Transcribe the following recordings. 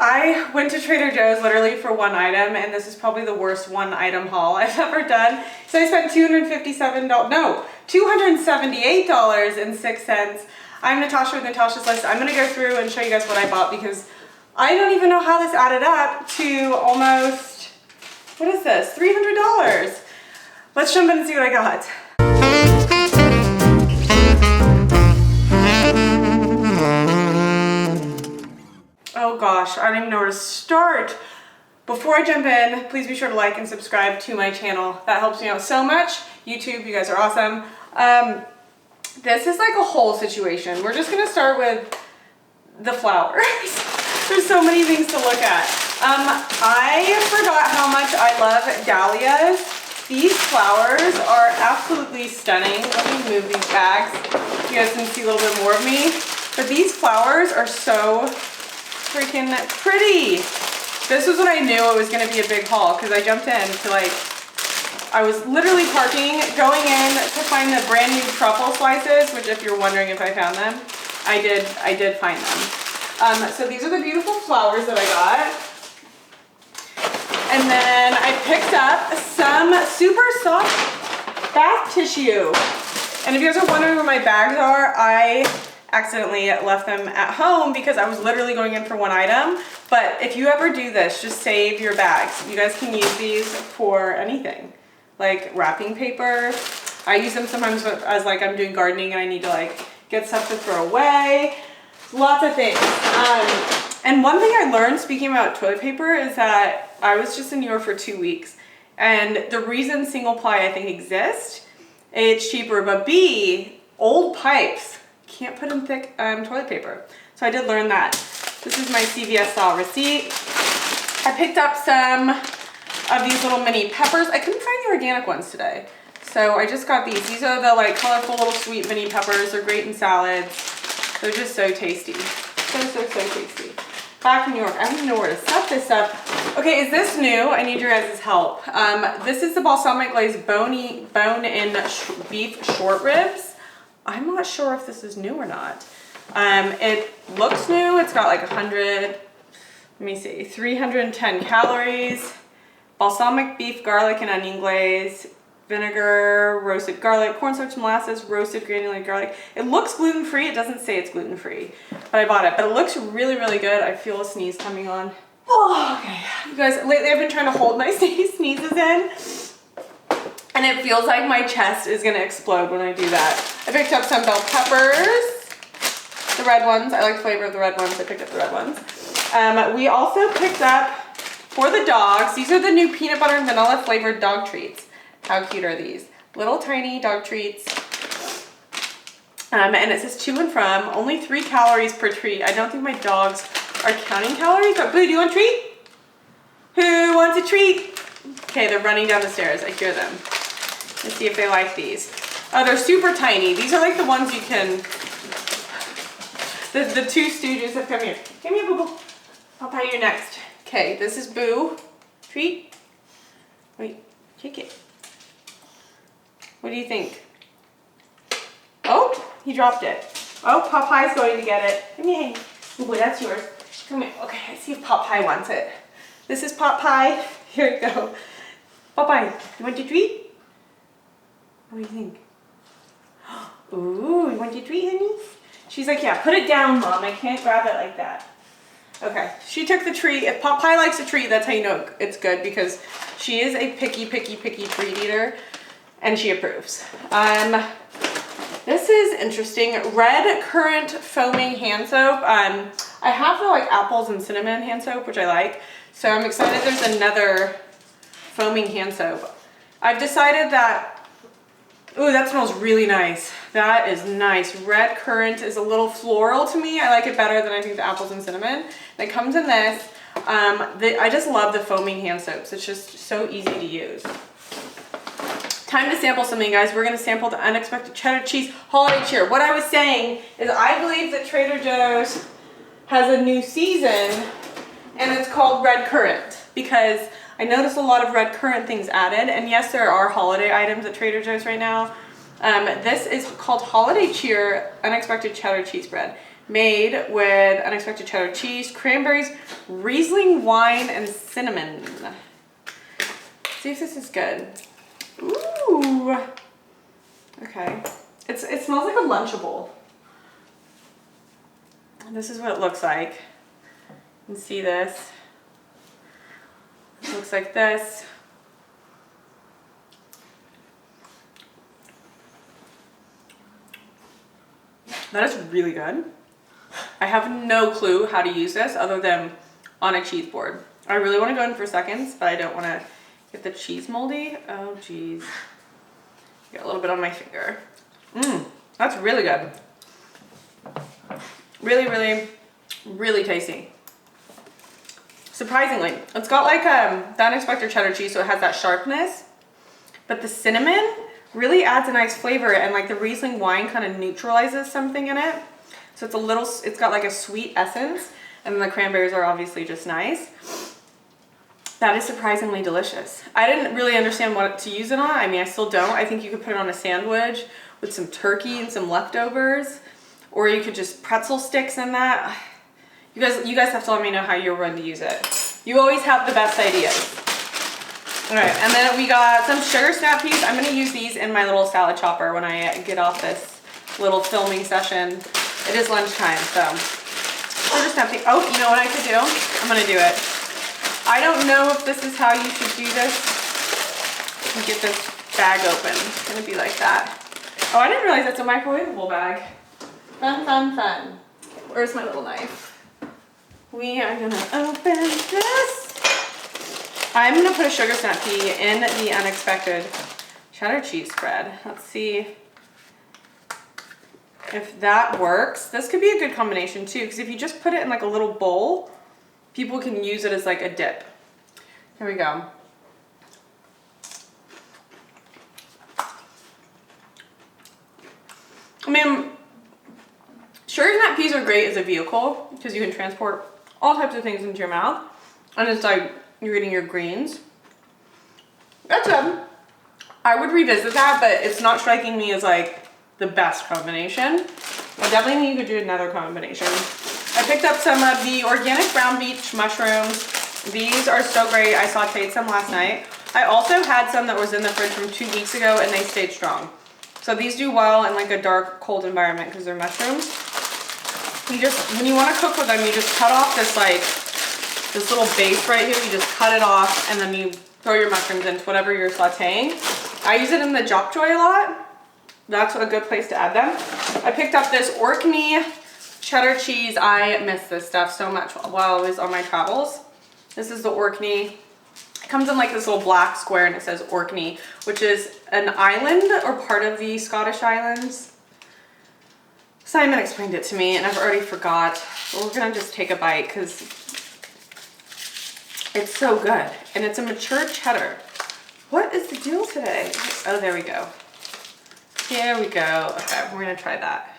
I went to Trader Joe's literally for one item, and this is probably the worst one item haul I've ever done. So I spent $278.06. I'm Natasha with Natasha's List. I'm gonna go through and show you guys what I bought because I don't even know how this added up to almost, what is this, $300. Let's jump in and see what I got. Oh gosh, I don't even know where to start. Before I jump in, please be sure to like and subscribe to my channel. That helps me out so much. YouTube, you guys are awesome. This is like a whole situation. We're just gonna start with the flowers. There's so many things to look at. I forgot how much I love dahlias. These flowers are absolutely stunning. Let me move these bags so you guys can see a little bit more of me. But these flowers are so freaking pretty. This was when I knew it was gonna be a big haul because I jumped in to I was literally parking, going in to find the brand new truffle slices, which if you're wondering if I found them, I did find them. So these are the beautiful flowers that I got. And then I picked up some super soft bath tissue. And if you guys are wondering where my bags are, I accidentally left them at home because I was literally going in for one item. But if you ever do this, just save your bags. You guys can use these for anything, like wrapping paper. I use them sometimes as I'm doing gardening and I need to get stuff to throw away. Lots of things. And one thing I learned speaking about toilet paper is that I was just in New York for 2 weeks. And the reason single ply I think exists, it's cheaper, but B, old pipes can't put in thick toilet paper. So I did learn that. This is my CVS style receipt. I picked up some of these little mini peppers. I couldn't find the organic ones today. So I just got these. These are the colorful little sweet mini peppers. They're great in salads. They're just so tasty. So tasty. Back in New York. I don't even know where to set this up. Okay, is this new? I need your guys' help. This is the balsamic glazed bone-in beef short ribs. I'm not sure if this is new or not. It looks new. It's got 310 calories. Balsamic beef, garlic, and onion glaze. Vinegar, roasted garlic, cornstarch, molasses, roasted granulated garlic. It looks gluten-free. It doesn't say it's gluten-free, but I bought it. But it looks really, really good. I feel a sneeze coming on. Oh, okay. You guys, lately I've been trying to hold my sneezes in. And it feels like my chest is gonna explode when I do that. I picked up some bell peppers, the red ones. I like the flavor of the red ones. I picked up the red ones. We also picked up, for the dogs, these are the new peanut butter and vanilla flavored dog treats. How cute are these? Little tiny dog treats. And it says to and from, only 3 calories per treat. I don't think my dogs are counting calories, but Boo, do you want a treat? Who wants a treat? Okay, they're running down the stairs. I hear them. Let's see if they like these. Oh, they're super tiny. These are the ones you can, the two stooges have come here. Come here, Boo Boo. I'll pat you next. Okay, this is Boo. Treat. Wait, take it. What do you think? Oh, he dropped it. Oh, Popeye's going to get it. Come here. Ooh, that's yours. Come here. Okay, let's see if Popeye wants it. This is Popeye. Here you go. Popeye, you want your treat? What do you think? Ooh, you want your treat, honey? She's like, yeah, put it down, Mom. I can't grab it like that. Okay, she took the treat. If Popeye likes a treat, that's how you know it's good because she is a picky treat eater and she approves. This is interesting. Red currant foaming hand soap. I have the apples and cinnamon hand soap, which I like. So I'm excited there's another foaming hand soap. I've decided that, ooh, that smells really nice. That is nice. Red currant is a little floral to me. I like it better than I think the apples and cinnamon. It comes in this. I just love the foaming hand soaps. It's just so easy to use. Time to sample something, guys. We're gonna sample the unexpected cheddar cheese holiday cheer. What I was saying is I believe that Trader Joe's has a new season and it's called red currant because I noticed a lot of red currant things added, and yes, there are holiday items at Trader Joe's right now. This is called Holiday Cheer Unexpected Cheddar Cheese Bread. made with unexpected cheddar cheese, cranberries, Riesling wine, and cinnamon. See if this is good. Ooh. Okay. It smells like a Lunchable. This is what it looks like. You can see this. It looks like this. That is really good. I have no clue how to use this other than on a cheese board. I really want to go in for seconds, but I don't want to get the cheese moldy. Oh, geez. Got a little bit on my finger. That's really good. Really, really, really tasty. Surprisingly, it's got like the unexpected cheddar cheese, so it has that sharpness, but the cinnamon really adds a nice flavor, and like the Riesling wine kind of neutralizes something in it. So it's got like a sweet essence, and then the cranberries are obviously just nice. That is surprisingly delicious. I didn't really understand what to use it on. I mean, I still don't. I think you could put it on a sandwich with some turkey and some leftovers, or you could just pretzel sticks in that. You guys have to let me know how you're going to use it. You always have the best ideas. All right, and then we got some sugar snap peas. I'm gonna use these in my little salad chopper when I get off this little filming session. It is lunchtime, so sugar snap peas. Oh, you know what I could do? I'm gonna do it. I don't know if this is how you should do this. You get this bag open. It's gonna be like that. Oh, I didn't realize that's a microwavable bag. Fun, fun, fun. Where's my little knife? We are gonna open this. I'm gonna put a sugar snap pea in the unexpected cheddar cheese spread. Let's see if that works. This could be a good combination too, because if you just put it in like a little bowl, people can use it as like a dip. Here we go. I mean, sugar snap peas are great as a vehicle because you can transport all types of things into your mouth, and it's like you're eating your greens. That's good. I would revisit that, but it's not striking me as like the best combination. I definitely think you could do another combination. I picked up some of the organic brown beach mushrooms. These are so great. I sauteed some last night. I also had some that was in the fridge from 2 weeks ago, and they stayed strong. So these do well in like a dark, cold environment because they're mushrooms. You just, when you want to cook with them, you just cut off this like, this little base right here. You just cut it off, and then you throw your mushrooms into whatever you're sauteing. I use it in the Jok Joy a lot. That's a good place to add them. I picked up this Orkney cheddar cheese. I miss this stuff so much while I was on my travels. This is the Orkney. It comes in like this little black square, and it says Orkney, which is an island or part of the Scottish Islands. Simon explained it to me, and I've already forgot. We're gonna just take a bite because it's so good, and it's a mature cheddar. What is the deal today? Oh, there we go. Here we go. Okay, we're gonna try that.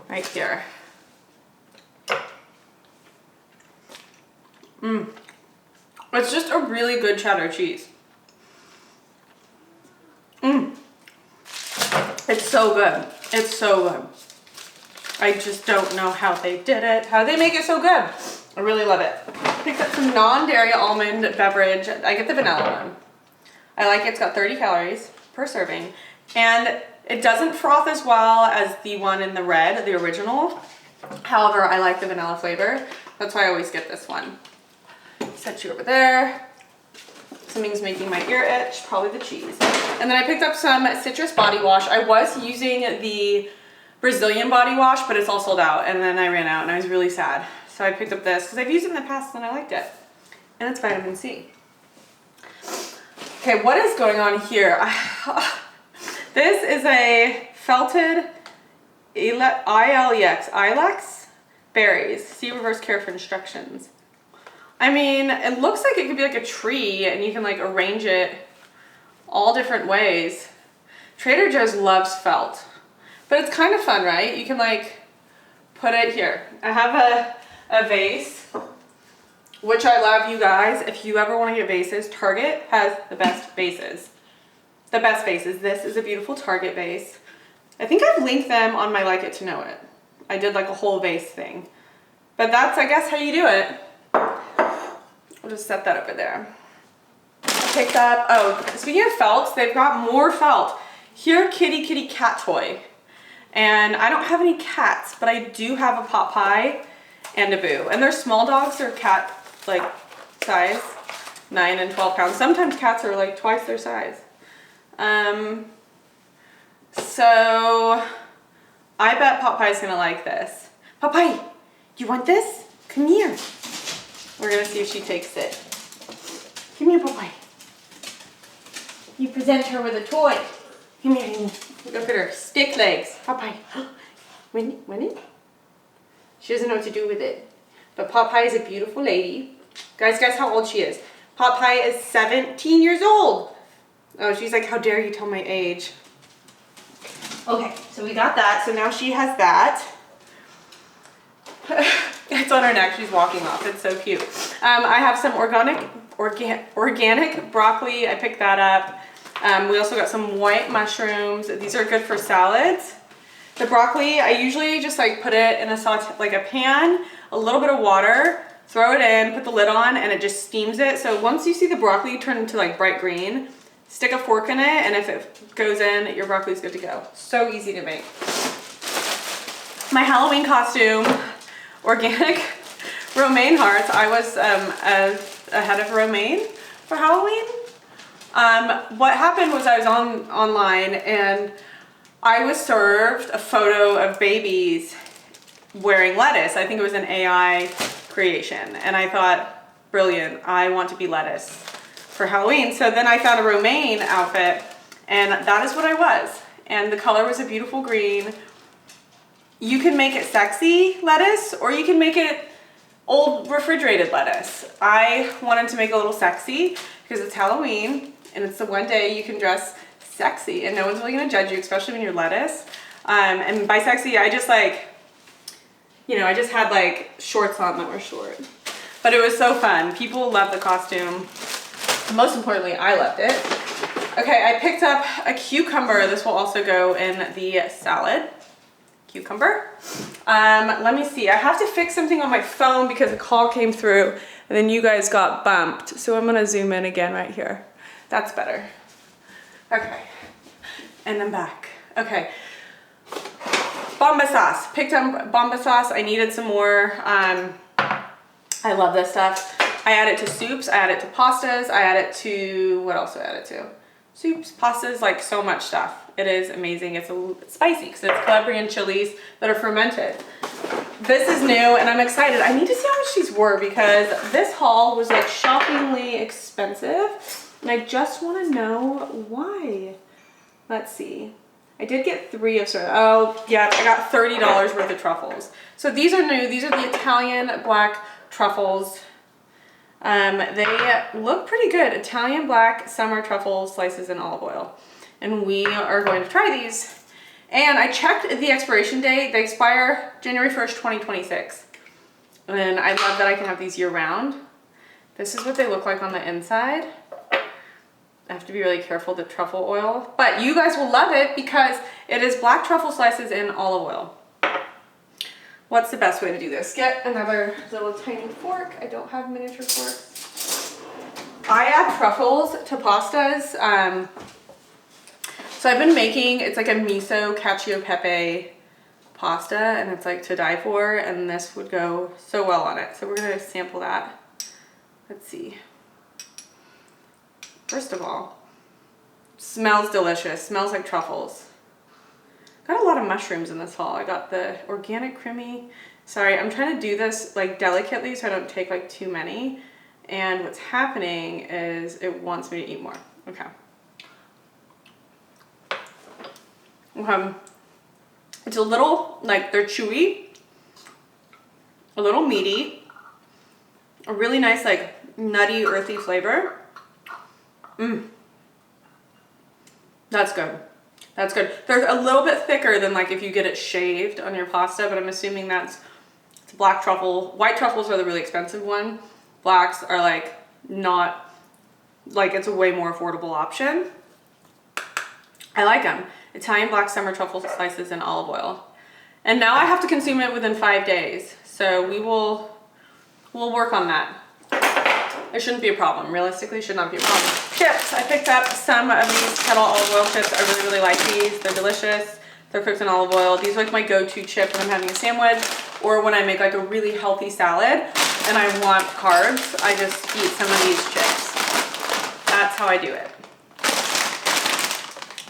Right here. It's just a really good cheddar cheese. It's so good. It's so good. I just don't know how they did it. How they make it so good. I really love it. Picked up some non-dairy almond beverage. I get the vanilla one. I like it. It's got 30 calories per serving. And it doesn't froth as well as the one in the red, the original. However, I like the vanilla flavor. That's why I always get this one. Set you over there. Something's making my ear itch, probably the cheese. And then I picked up some citrus body wash. I was using the Brazilian body wash, but it's all sold out. And then I ran out, and I was really sad. So I picked up this because I've used it in the past and I liked it. And it's vitamin C. Okay, what is going on here? This is a felted Ilex berries. See reverse care for instructions. I mean, it looks like it could be like a tree, and you can like arrange it all different ways. Trader Joe's loves felt, but it's kind of fun, right? You can like put it here. I have a vase, which I love, you guys. If you ever want to get vases, Target has the best vases. The best vases. This is a beautiful Target vase. I think I've linked them on my Like It to Know It. I did like a whole vase thing. But that's, I guess, how you do it. I'll just set that over there. I picked up, oh, speaking of felts, they've got more felt. Here, kitty kitty cat toy. And I don't have any cats, but I do have a pot pie and a boo. And they're small dogs, they're cat like size, 9 and 12 pounds. Sometimes cats are like twice their size. So I bet Pot Pie's gonna like this. Pot Pie, you want this? Come here. We're gonna see if she takes it. Come here, Pot Pie. You present her with a toy. Come here. Look at her stick legs. Pot Pie. Winnie? She doesn't know what to do with it. But Pot Pie is a beautiful lady. Guys, guess how old she is. Pot Pie is 17 years old. Oh, she's like, how dare you tell my age. Okay, so we got that. So now she has that. It's on her neck. She's walking off. It's so cute. I have some organic broccoli. I picked that up. We also got some white mushrooms. These are good for salads. The broccoli, I usually just like put it in a like a pan, a little bit of water, throw it in, put the lid on, and it just steams it. So once you see the broccoli turn into like bright green, stick a fork in it, and if it goes in, your broccoli is good to go. So easy to make. My Halloween costume, organic romaine hearts. I was ahead of romaine for Halloween. What happened was I was online and I was served a photo of babies wearing lettuce. I think it was an AI creation. And I thought, brilliant, I want to be lettuce for Halloween. So then I found a romaine outfit and that is what I was. And the color was a beautiful green. You can make it sexy lettuce or you can make it old refrigerated lettuce. I wanted to make it a little sexy because it's Halloween and it's the one day you can dress sexy and no one's really gonna judge you, especially when you're lettuce. And by sexy, I just like, you know, I just had like shorts on that were short. But it was so fun. People loved the costume. Most importantly, I loved it. Okay, I picked up a cucumber. This will also go in the salad. Cucumber. Let me see. I have to fix something on my phone because a call came through and then you guys got bumped. So I'm gonna zoom in again right here. That's better. Okay, and I'm back. Okay, bomba sauce. Picked up bomba sauce. I needed some more. I love this stuff. I add it to soups. I add it to pastas. I add it to, what else do I add it to? Soups, pastas, like so much stuff. It is amazing. It's spicy because it's Calabrian chilies that are fermented. This is new and I'm excited. I need to see how much these were because this haul was like shockingly expensive. And I just want to know why. Let's see. I did get 3 of certain. Oh, yeah, I got $30 worth of truffles. So these are new. These are the Italian black truffles. They look pretty good. Italian black summer truffle slices in olive oil. And we are going to try these. And I checked the expiration date. They expire January 1st, 2026. And I love that I can have these year round. This is what they look like on the inside. I have to be really careful with the truffle oil, but you guys will love it because it is black truffle slices in olive oil. What's the best way to do this? Get another little tiny fork. I don't have miniature forks. I add truffles to pastas. So I've been making, it's like a miso cacio pepe pasta and it's like to die for, and this would go so well on it. So we're gonna sample that. Let's see. First of all, smells delicious. Smells like truffles. Got a lot of mushrooms in this haul. I got the organic creamy. Sorry, I'm trying to do this like delicately so I don't take like too many. And what's happening is it wants me to eat more. Okay. It's a little, like they're chewy, a little meaty, a really nice like nutty, earthy flavor. That's good. That's good. They're a little bit thicker than like if you get it shaved on your pasta, but I'm assuming it's black truffle. White truffles are the really expensive one. Blacks are like not, like it's a way more affordable option. I like them. Italian black summer truffle slices in olive oil. And now I have to consume it within 5 days. So we'll work on that. It shouldn't be a problem. Realistically, it should not be a problem. Chips. I picked up some of these kettle olive oil chips. I really, really like these. They're delicious. They're cooked in olive oil. These are like my go-to chip when I'm having a sandwich or when I make like a really healthy salad and I want carbs. I just eat some of these chips. That's how I do it.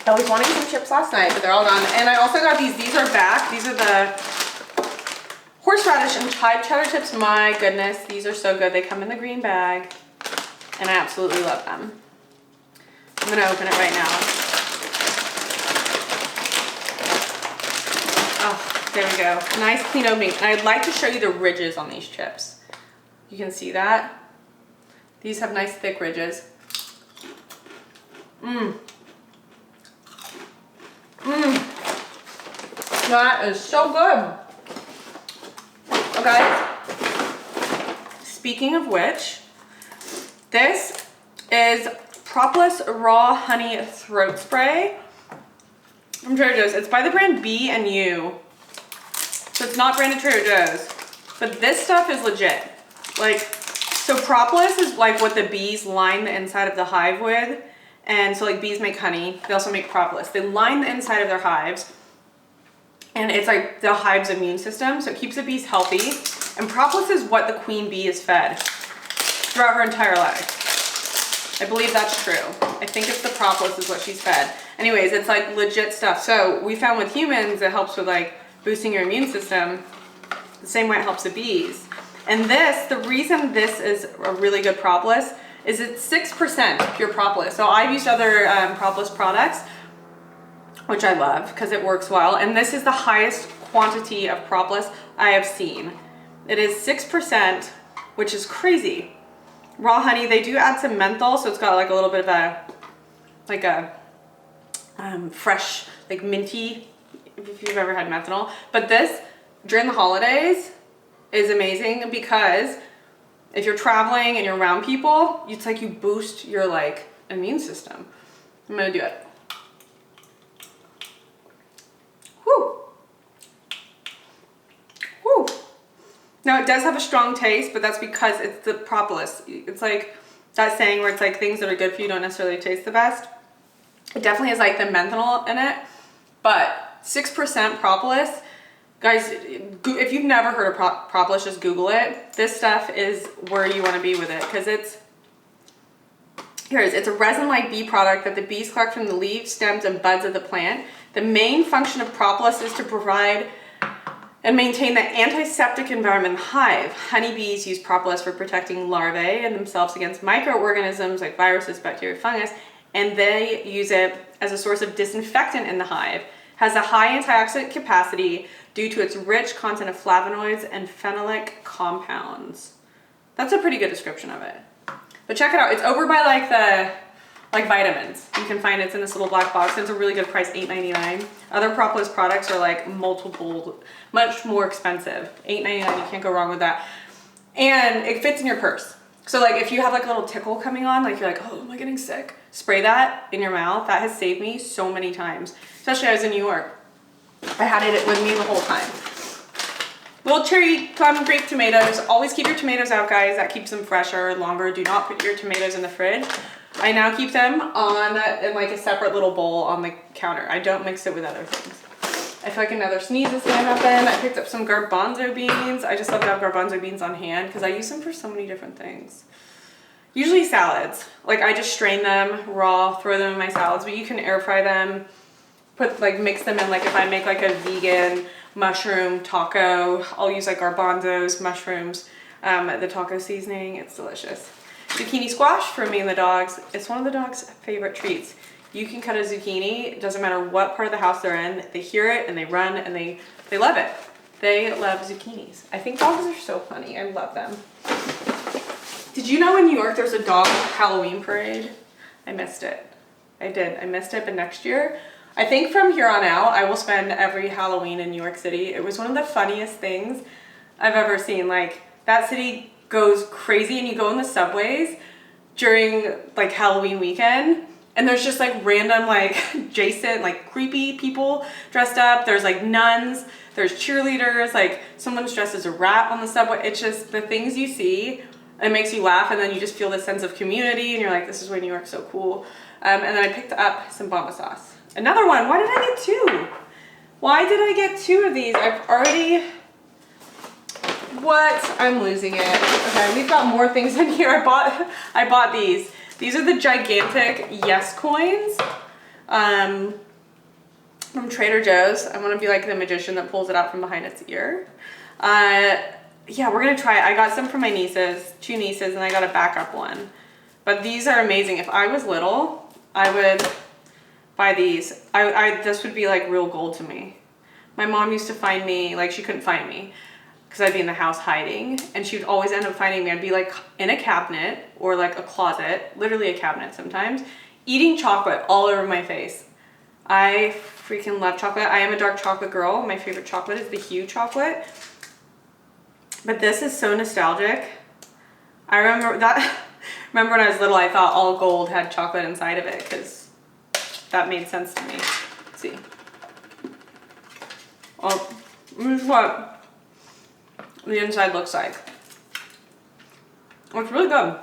I was wanting some chips last night, but they're all gone. And I also got these. These are back. These are the horseradish and chive cheddar chips. My goodness, these are so good. They come in the green bag and I absolutely love them. I'm gonna open it right now. Oh, there we go. Nice clean opening. And I'd like to show you the ridges on these chips. You can see that. These have nice thick ridges. Mmm. Mmm. That is so good. Okay. Speaking of which, this is Propolis Raw Honey Throat Spray from Trader Joe's. It's by the brand B&U. So it's not branded Trader Joe's. But this stuff is legit. Like, so Propolis is like what the bees line the inside of the hive with. And so like bees make honey. They also make propolis. They line the inside of their hives. And it's like the hive's immune system. So it keeps the bees healthy. And propolis is what the queen bee is fed throughout her entire life. I believe that's true. I think it's the propolis is what she's fed. Anyways, it's like legit stuff. So we found with humans, it helps with like boosting your immune system the same way it helps the bees. And this, the reason this is a really good propolis is it's 6% pure propolis. So I've used other propolis products, which I love because it works well. And this is the highest quantity of propolis I have seen. It is 6%, which is crazy. Raw honey, they do add some menthol, so it's got like a little bit of a, like a fresh, like minty, if you've ever had menthol. But this, during the holidays, is amazing because if you're traveling and you're around people, it's like you boost your like immune system. I'm gonna do it. Whew. Whew. Now it does have a strong taste, but that's because it's the propolis. It's like that saying where it's like things that are good for you don't necessarily taste the best. It definitely has like the menthol in it, but 6% propolis. Guys, if you've never heard of propolis, just Google it. This stuff is where you want to be with it because it's a resin-like bee product that the bees collect from the leaves, stems, and buds of the plant. The main function of propolis is to provide and maintain the antiseptic environment in the hive. Honeybees use propolis for protecting larvae and themselves against microorganisms like viruses, bacteria, fungus, and they use it as a source of disinfectant in the hive. Has a high antioxidant capacity due to its rich content of flavonoids and phenolic compounds. That's a pretty good description of it. But check it out. It's over by like the vitamins. You can find it's in this little black box. And it's a really good price, $8.99. Other propolis products are like multiple, much more expensive. $8.99. You can't go wrong with that. And it fits in your purse. So like if you have like a little tickle coming on, like you're like, oh, am I getting sick? Spray that in your mouth. That has saved me so many times. Especially I was in New York. I had it with me the whole time. Little cherry plum grape tomatoes. Always keep your tomatoes out, guys. That keeps them fresher, longer. Do not put your tomatoes in the fridge. I now keep them in like a separate little bowl on the counter. I don't mix it with other things. I feel like another sneeze is gonna happen. I picked up some garbanzo beans. I just love to have garbanzo beans on hand because I use them for so many different things. Usually salads. Like I just strain them raw, throw them in my salads, but you can air fry them. Mix them in, like if I make like a vegan mushroom taco, I'll use like garbanzos, mushrooms, the taco seasoning. It's delicious. Zucchini squash for me and the dogs. It's one of the dogs' favorite treats. You can cut a zucchini, it doesn't matter what part of the house they're in. They hear it and they run and they love it. They love zucchinis. I think dogs are so funny. I love them. Did you know in New York there's a dog Halloween parade? I missed it. I did. I missed it, but next year, I think from here on out, I will spend every Halloween in New York City. It was one of the funniest things I've ever seen. Like, that city goes crazy and you go in the subways during like Halloween weekend And there's just like random like adjacent like creepy people dressed up. There's like nuns, there's cheerleaders, like someone's dressed as a rat on the subway. It's just the things you see, it makes you laugh, and then you just feel this sense of community and you're like, this is why New York's so cool. And then I picked up some bomba sauce. Another one. Why did I get two? Why did I get two of these? I've already... What? I'm losing it. Okay, we've got more things in here. I bought these. These are the gigantic Yes coins from Trader Joe's. I want to be like the magician that pulls it out from behind its ear. Yeah, we're going to try it. I got some from my nieces, 2 nieces, and I got a backup one. But these are amazing. If I was little, I would buy these. This would be like real gold to me. My mom used to find me, like she couldn't find me because I'd be in the house hiding, and she would always end up finding me. I'd be like in a cabinet or like a closet, literally a cabinet sometimes, eating chocolate all over my face. I freaking love chocolate. I am a dark chocolate girl. My favorite chocolate is the Hue chocolate. But this is so nostalgic. I remember that. Remember when I was little, I thought all gold had chocolate inside of it because that made sense to me. Let's see. Oh, this is what the inside looks like. It's really good.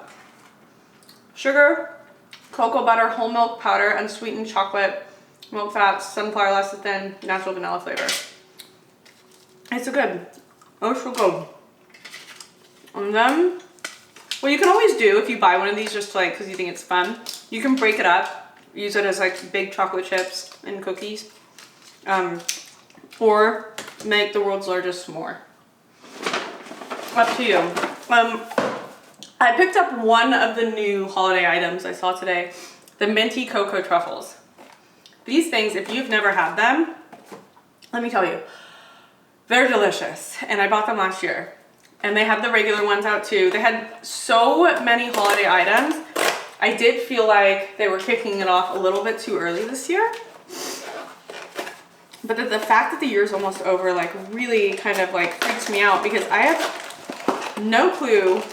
Sugar, cocoa butter, whole milk powder, unsweetened chocolate, milk fats, sunflower lecithin, natural vanilla flavor. It's so good. Oh, so good. And then, what you can always do if you buy one of these just like because you think it's fun, you can break it up, use it as like big chocolate chips and cookies, or make the world's largest s'more. Up to you. I picked up one of the new holiday items I saw today, the Minty Cocoa Truffles. These things, if you've never had them, let me tell you, they're delicious. And I bought them last year. And they had the regular ones out too. They had so many holiday items. I did feel like they were kicking it off a little bit too early this year. But the fact that the year's almost over like really kind of like freaks me out because I have no clue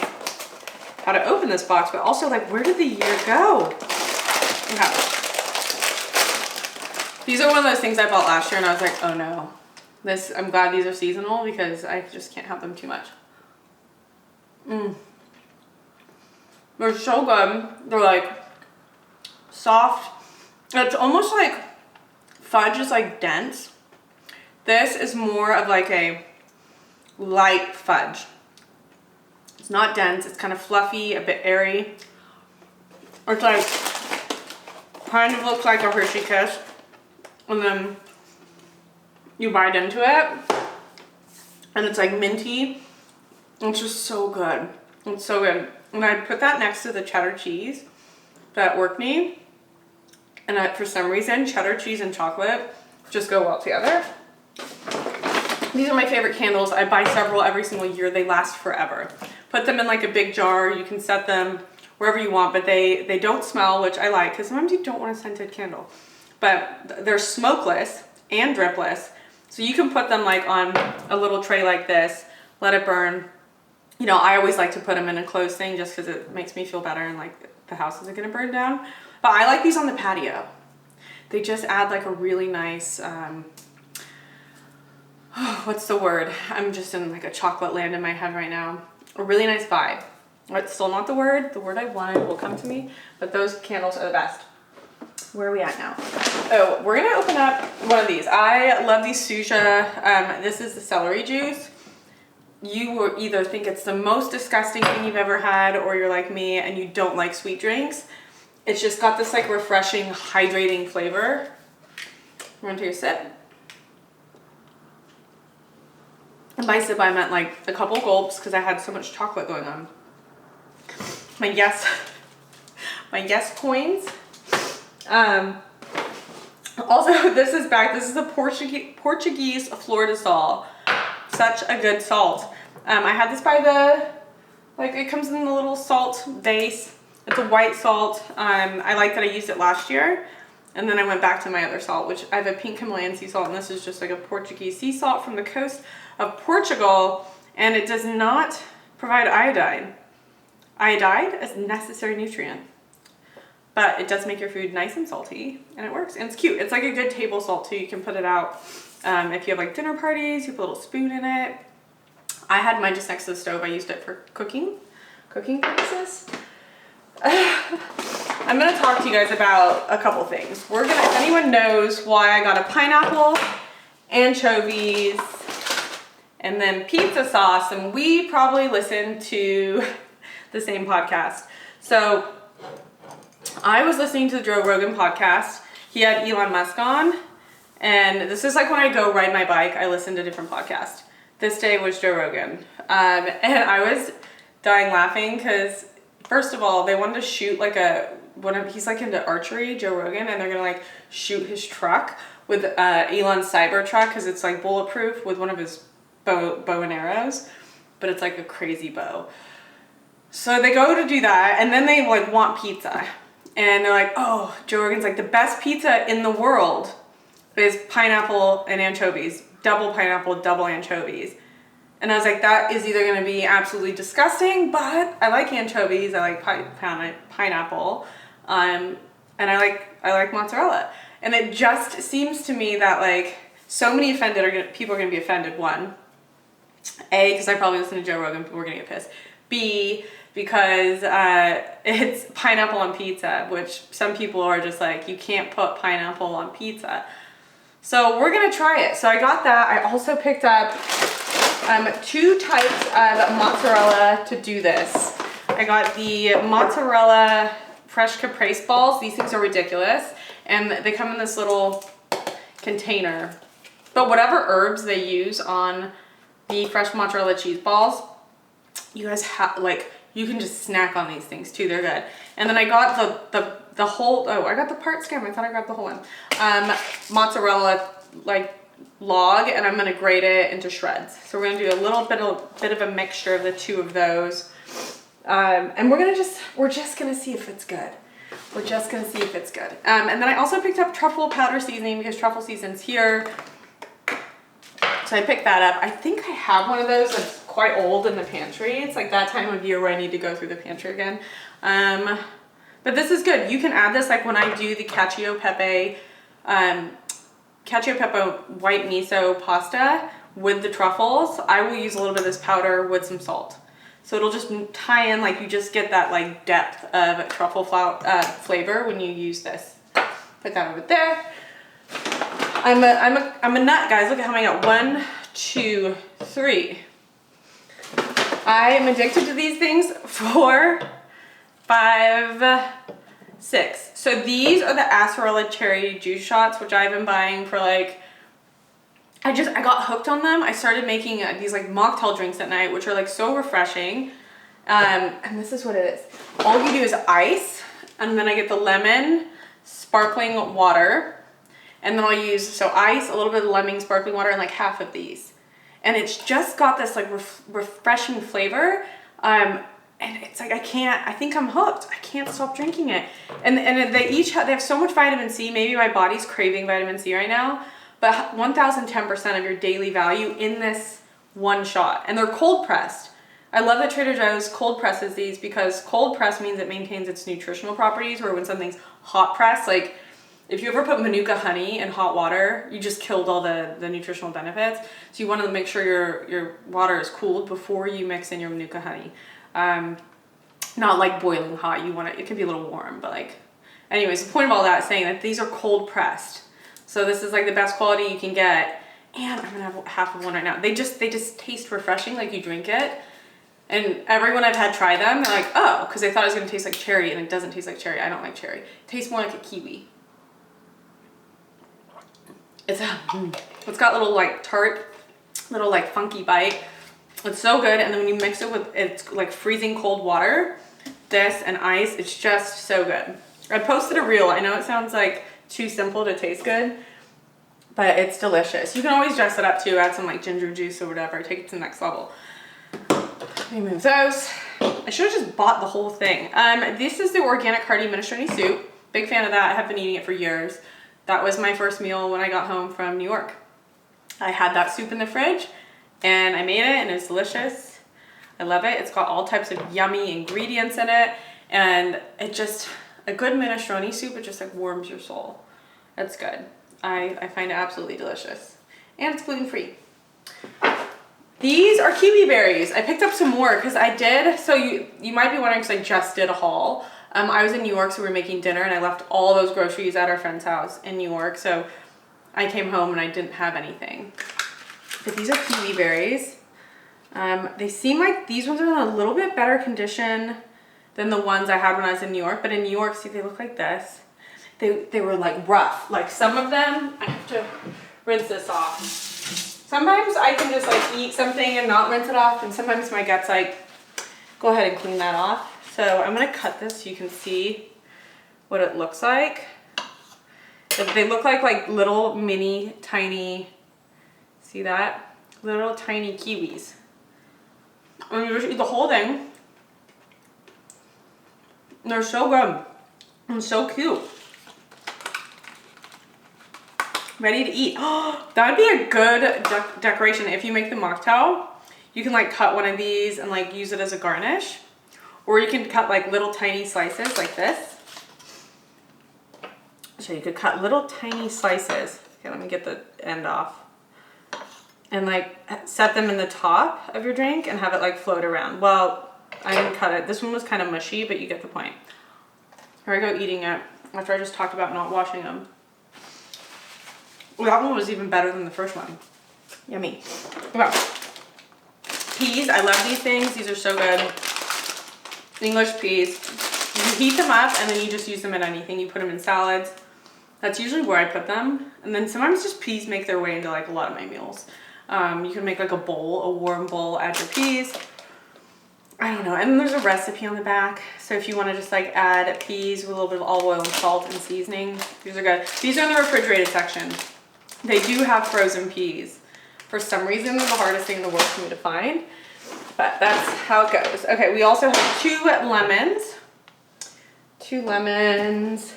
how to open this box, but also like where did the year go? Okay. These are one of those things I bought last year and I was like, oh no. I'm glad these are seasonal because I just can't have them too much. They're so good. They're like soft. It's almost like fudge is like dense. This is more of like a light fudge. It's not dense. It's kind of fluffy, a bit airy. It's like kind of looks like a Hershey Kiss, and then you bite into it, and it's like minty. It's just so good. It's so good. And I put that next to the cheddar cheese that Orkney. And for some reason, cheddar cheese and chocolate just go well together. These are my favorite candles. I buy several every single year. They last forever. Put them in like a big jar. You can set them wherever you want, but they don't smell, which I like because sometimes you don't want a scented candle. But they're smokeless and dripless. So you can put them like on a little tray like this, let it burn. You know, I always like to put them in a closed thing just because it makes me feel better and like the house isn't going to burn down. But I like these on the patio. They just add like a really nice, what's the word? I'm just in like a chocolate land in my head right now. A really nice vibe. It's still not the word. The word I wanted will come to me, but those candles are the best. Where are we at now? Oh, we're going to open up one of these. I love these Suja. This is the celery juice. You will either think it's the most disgusting thing you've ever had, or you're like me and you don't like sweet drinks. It's just got this like refreshing, hydrating flavor. You want to take a sip? And by sip, I meant like a couple gulps because I had so much chocolate going on. My Yes coins. Also, this is back. This is the Portuguese Florida salt. Such a good salt. I had this by it comes in the little salt base. It's a white salt. I like that I used it last year. And then I went back to my other salt, which I have a pink Himalayan sea salt. And this is just like a Portuguese sea salt from the coast of Portugal. And it does not provide iodine. Iodine is a necessary nutrient. but it does make your food nice and salty, and it works, and it's cute. It's like a good table salt too. You can put it out if you have like dinner parties, you put a little spoon in it. I had mine just next to the stove. I used it for cooking purposes. I'm gonna talk to you guys about a couple things. If anyone knows why I got a pineapple, anchovies, and then pizza sauce, and we probably listen to the same podcast. So I was listening to the Joe Rogan podcast. He had Elon Musk on, and this is like when I go ride my bike, I listen to different podcasts. This day was Joe Rogan. And I was dying laughing because first of all, they wanted to shoot like he's like into archery, Joe Rogan, and they're gonna like shoot his truck with Elon's Cybertruck because it's like bulletproof with one of his bow and arrows, but it's like a crazy bow. So they go to do that, and then they like want pizza, and they're like, oh, Joe Rogan's like, the best pizza in the world is pineapple and anchovies, double pineapple, double anchovies. And I was like, that is either going to be absolutely disgusting, but I like anchovies, I like pineapple, and I like mozzarella. And it just seems to me that like so many people are going to be offended. One, A, because I probably listen to Joe Rogan, people are going to get pissed. B, because it's pineapple on pizza, which some people are just like, you can't put pineapple on pizza. So we're going to try it. So I got that. I also picked up 2 types of mozzarella to do this. I got the mozzarella fresh caprese balls. These things are ridiculous. And they come in this little container. But whatever herbs they use on the fresh mozzarella cheese balls, you guys have, like, you can just snack on these things too. They're good. And then I got the whole, I got the part scam. I thought I grabbed the whole one. Mozzarella, like, log, and I'm gonna grate it into shreds. So we're gonna do a little bit of a mixture of the 2 of those. And we're just gonna see if it's good. We're just gonna see if it's good. And then I also picked up truffle powder seasoning because truffle season's here. So I picked that up. I think I have one of those that's quite old in the pantry. It's like that time of year where I need to go through the pantry again. But this is good. You can add this like when I do the cacio pepe white miso pasta with the truffles. I will use a little bit of this powder with some salt. So it'll just tie in, like you just get that like depth of truffle flavor when you use this. Put that over there. I'm a nut, guys. Look at how many I got. 1, 2, 3. I am addicted to these things. 4, 5, 6. So these are the acerola cherry juice shots, which I've been buying for like, I got hooked on them. I started making these like mocktail drinks at night, which are like so refreshing. And this is what it is. All you do is ice, and then I get the lemon sparkling water. And then I'll use, so ice, a little bit of lemon sparkling water, and like half of these. And it's just got this like refreshing flavor. And it's like, I think I'm hooked. I can't stop drinking it. And they have so much vitamin C. Maybe my body's craving vitamin C right now. But 1010% of your daily value in this one shot. And they're cold pressed. I love that Trader Joe's cold presses these because cold press means it maintains its nutritional properties, where when something's hot pressed, like, if you ever put Manuka honey in hot water, you just killed all the nutritional benefits. So you want to make sure your water is cooled before you mix in your Manuka honey. Not like boiling hot. It could be a little warm, but like, anyways, the point of all that is saying that these are cold pressed. So this is like the best quality you can get. And I'm gonna have half of one right now. They just taste refreshing, like you drink it. And everyone I've had try them, they're like, oh, because they thought it was gonna taste like cherry, and it doesn't taste like cherry. I don't like cherry. It tastes more like a kiwi. It's got little like tart, little like funky bite. It's so good. And then when you mix it with, it's like freezing cold water, this and ice, it's just so good. I posted a reel. I know it sounds like too simple to taste good, but it's delicious. You can always dress it up too, add some like ginger juice or whatever, take it to the next level. Let me move those. I should have just bought the whole thing. This is the organic hearty minestrone soup. Big fan of that. I have been eating it for years. That was my first meal when I got home from New York. I had that soup in the fridge and I made it, and it's delicious. I love it. It's got all types of yummy ingredients in it, and A good minestrone soup, it just like warms your soul. That's good. I find it absolutely delicious. And it's gluten-free. These are kiwi berries. I picked up some more because I did, so you might be wondering because I just did a haul. I was in New York, so we were making dinner and I left all those groceries at our friend's house in New York. So I came home and I didn't have anything. But these are kiwi berries. They seem like these ones are in a little bit better condition than the ones I had when I was in New York. But in New York, see, they look like this. They were like rough. Like some of them, I have to rinse this off. Sometimes I can just like eat something and not rinse it off. And sometimes my gut's like, go ahead and clean that off. So I'm gonna cut this so you can see what it looks like. They look like little mini tiny, see that? Little tiny kiwis. And you just eat the whole thing. They're so good and so cute. Ready to eat. Oh, that would be a good decoration. If you make the mocktail, you can like cut one of these and like use it as a garnish. Or you can cut like little tiny slices like this. So you could cut little tiny slices. Okay, let me get the end off. And like set them in the top of your drink and have it like float around. Well, I didn't cut it. This one was kind of mushy, but you get the point. Here I go eating it after I just talked about not washing them. Well, that one was even better than the first one. Yummy. Okay. Peas, I love these things. These are so good. English peas. You heat them up and then you just use them in anything. You put them in salads. That's usually where I put them. And then sometimes just peas make their way into like a lot of my meals. You can make like a bowl, a warm bowl, add your peas. I don't know. And then there's a recipe on the back. So if you want to just like add peas with a little bit of olive oil and salt and seasoning, these are good. These are in the refrigerated section. They do have frozen peas. For some reason, they're the hardest thing in the world for me to find. But that's how it goes. Okay, we also have 2 lemons. 2 lemons.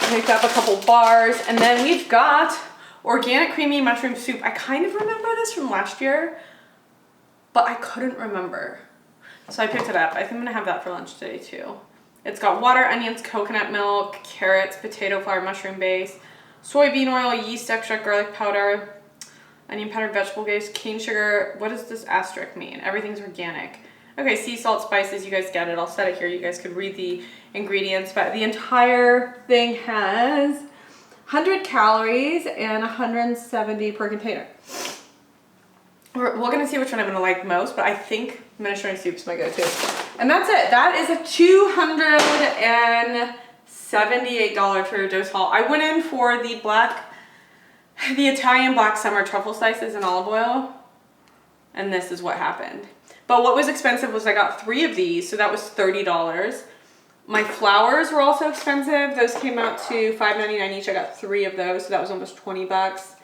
Picked up a couple bars. And then we've got organic creamy mushroom soup. I kind of remember this from last year, but I couldn't remember. So I picked it up. I think I'm gonna have that for lunch today too. It's got water, onions, coconut milk, carrots, potato flour, mushroom base, soybean oil, yeast extract, garlic powder, onion powder, vegetable base, cane sugar. What does this asterisk mean? Everything's organic. Okay, sea salt, spices, you guys get it. I'll set it here. You guys could read the ingredients, but the entire thing has 100 calories and 170 per container. We're gonna see which one I'm gonna like most, but I think minestrone soup is my go-to. And that's it. That is a $278 Trader Joe's haul. I went in for the Italian black summer truffle slices and olive oil, and this is what happened. But what was expensive was I got 3 of these, so that was $30. My flowers were also expensive. Those came out to $5.99 each. I got 3 of those, so that was almost 20 bucks.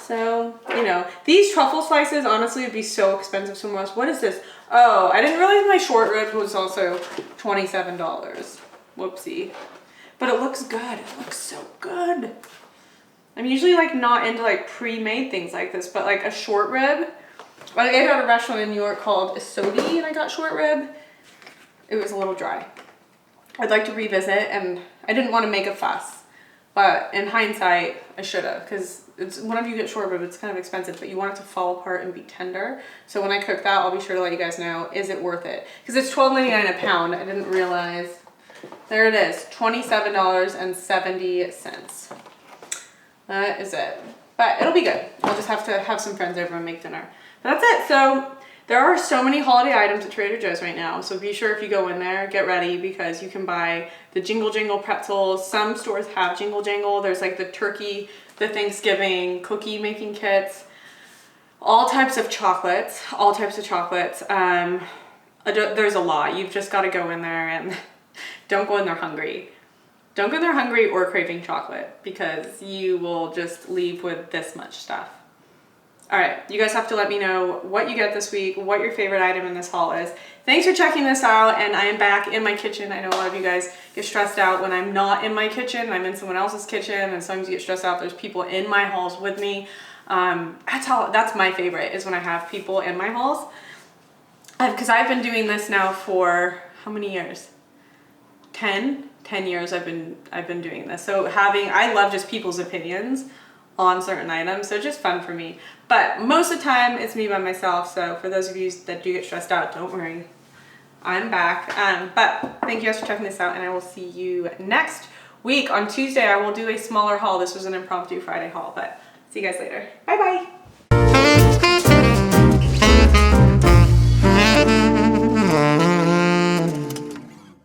So, you know, these truffle slices honestly would be so expensive somewhere else. What is this? Oh, I didn't realize my short rib was also $27. Whoopsie. But it looks good. It looks so good. I'm usually like not into like pre-made things like this, but like a short rib. I ate at a restaurant in New York called Isodi and I got short rib. It was a little dry. I'd like to revisit, and I didn't want to make a fuss, but in hindsight, I should have, because it's whenever you get short rib, it's kind of expensive, but you want it to fall apart and be tender. So when I cook that, I'll be sure to let you guys know, is it worth it? Because it's $12.99 a pound. I didn't realize. There it is, $27.70. That is it. But it'll be good. I'll just have to have some friends over and make dinner. But that's it. So there are so many holiday items at Trader Joe's right now. So be sure if you go in there, get ready, because you can buy the Jingle Jangle pretzels. Some stores have Jingle Jangle. There's like the turkey, the Thanksgiving cookie making kits, all types of chocolates, There's a lot. You've just got to go in there and don't go in there hungry. Don't go in there hungry or craving chocolate, because you will just leave with this much stuff. All right, you guys have to let me know what you get this week, what your favorite item in this haul is. Thanks for checking this out, and I am back in my kitchen. I know a lot of you guys get stressed out when I'm not in my kitchen. I'm in someone else's kitchen, and sometimes you get stressed out. There's people in my hauls with me. That's my favorite, is when I have people in my hauls. Because I've been doing this now for how many years? 10 years I've been doing this. So I love just people's opinions on certain items. So it's just fun for me. But most of the time it's me by myself. So for those of you that do get stressed out, don't worry. I'm back. But thank you guys for checking this out, and I will see you next week. On Tuesday, I will do a smaller haul. This was an impromptu Friday haul, but see you guys later. Bye bye.